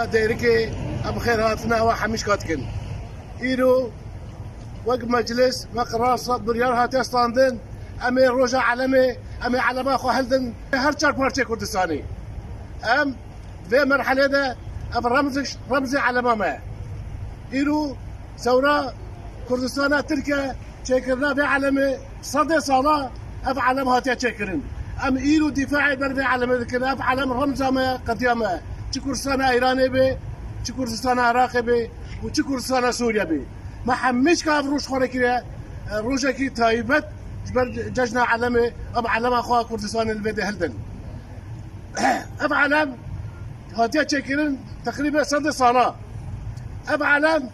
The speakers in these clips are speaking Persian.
ديركي ام خيراتنا وحمش كاتكن ايرو وق مجلس مقرار صبر يرها تستاندن امي روجا علمي امي علما خو هلدن هر چار بارچه كردستاني ام في مرحله ده ام رمزي علما ما ايرو ثوره كردستان تركيا تشكرنا بعلمي صدى صلاة اب علم هاتيا تشكرن ام ايرو دفاعي بر بعلم ذكر اب علم رمزا ما قديما كردستان ايراني به كردستان عراقي به وكردستان سوريا به ما حمش كاف روش خوركي روجكي تايبت ججنا علمي اب علم اخوها كردستان البيت هلدن اب علم هاتيا تشكرن تقريبا صدى صلاة اب علم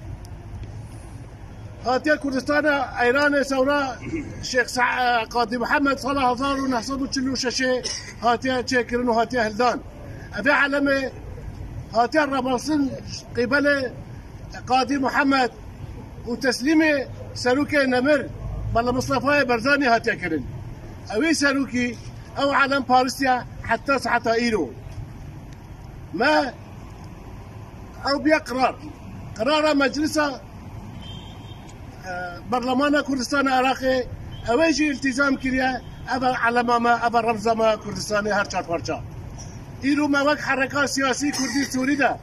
هاتيا كردستان ايران ثوره الشيخ قاضي محمد صلاح هزار ونحصبوا تشلو شاشي هاتيا تشكرن وهاتيا هلدان ابي علمي هاتيا الرماصن قبل قاضي محمد وتسليمي سلوكي نمر بلا مصطفى برزاني هاتيا كرن اوي سلوكي او علم باريسيا حتى ساعة ايرو ما او بيقرار قرار مجلس برلمان كردستان العراقي اويجي التزام كريا ابا علما ما ابا رمزا ما كردستاني هر چار پارچا ايرو ما وقت حركات سياسي كردي سوري ده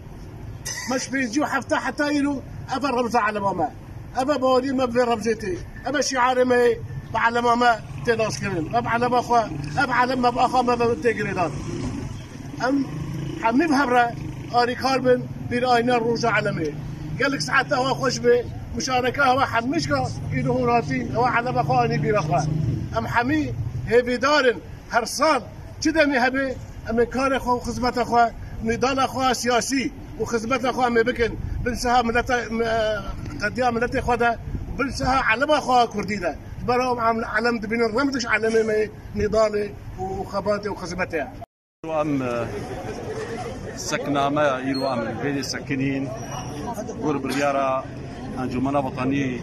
مش بيجيو حتى ايرو ابا رمزا علما ما ابا بوري ما برمزتي ابا شعار ما بعلما ما تناس كرين ابا علما اخو ابا علما باخا ما بتقريدان ام حمي بهبره اري كاربن بير اينا روجا علمي قال لك ساعتها هو خوش به مشاركه هو حمشكا ايده هوراتي هو على اخواني بيرخوا ام حمي هبي دارن هرصان كذا مهبي ام كار اخو خدمت اخو نضال اخو سياسي وخدمت اخو ام بكن بنسها ملت قديا ملت اخوده بنسها علم اخو كردي ده براهم علم بين الرمدش علم نضالي وخباتي وخدمتها ام سكنة ما يرو ام بين السكنين قرب الريارة انجمن وطني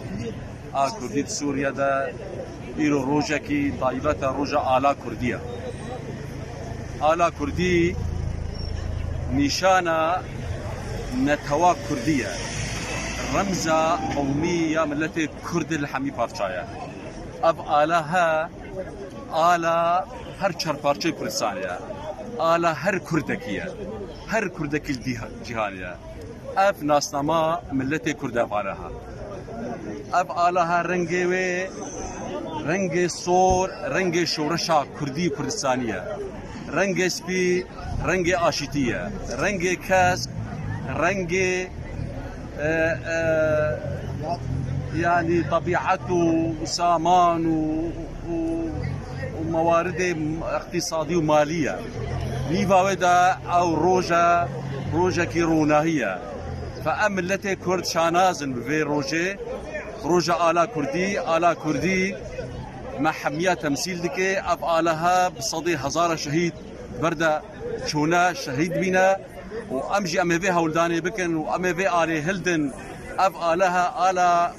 كردية سوريا دا ايرو روجاكي طائبة روجا آلا كردية آلا كردي نشانة نتوا كردية رمزة قومية ملتي كرد الحمي بارشايا اب آلاها آلا هر چار پارچه كردستانية آلا هر كردكية هر كردكي الجهانية اف ناسنما ملتي كرد افعالها اف آلها رنگي وي رنگي صور رنگي شورشا كردي كردستانية رنگي سبي رنگي آشيتية رنگي كاسك رنگي يعني طبيعته وسامان وموارد اقتصادية ومالية نيفا ودا او روجا كي روناهية فأم التي كرد شانازن في روجا آلا كردي مع حمية تمثيل دكي أف آلها بصدي هزار شهيد بردا شونا شهيد بنا وأمجي أمي في هولداني بكن وأمي في آلي هلدن أف آلها آلا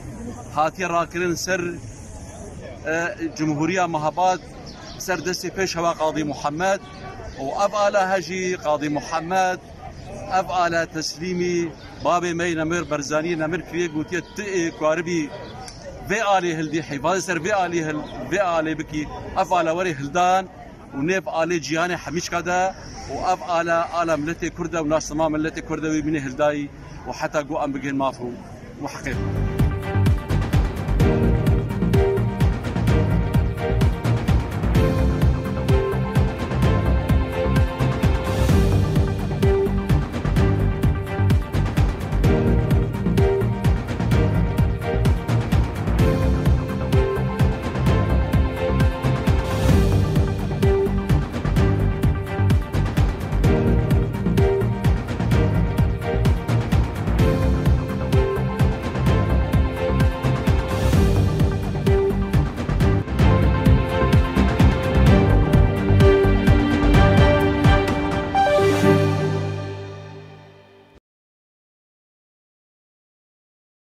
هاتي راكرين سر جمهورية مهابات سر دستي فيش هوا قاضي محمد وأف آلها جي قاضي محمد افعل تسليمي بابي مي نمر برزاني نمر كريه قوتيه تئي كواربي في آلي هلدي حفاظ سر في آلي بكي افعل وري هلدان ونيف آلي جياني حميش كدا وافعل آلا ملتي كرده وناس تمام ملتي كرده ويبني هلداي وحتى قو ام بقين مافو وحقيقه